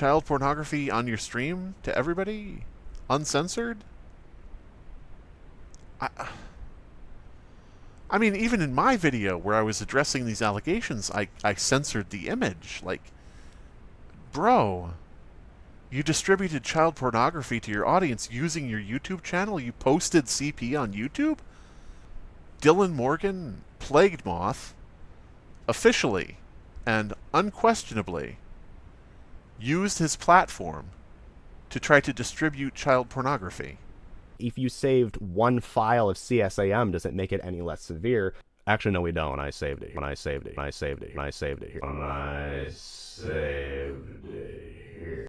child pornography on your stream to everybody, uncensored? I mean, even in my video where I was addressing these allegations, I censored the image. Like, bro, you distributed child pornography to your audience using your YouTube channel? You posted CP on YouTube? Dylan Morgan plagued Moth officially and unquestionably used his platform to try to distribute child pornography. If you saved one file of CSAM, does it make it any less severe? Actually, no, we don't. I saved it. I saved it. I saved it. I saved it. I saved it.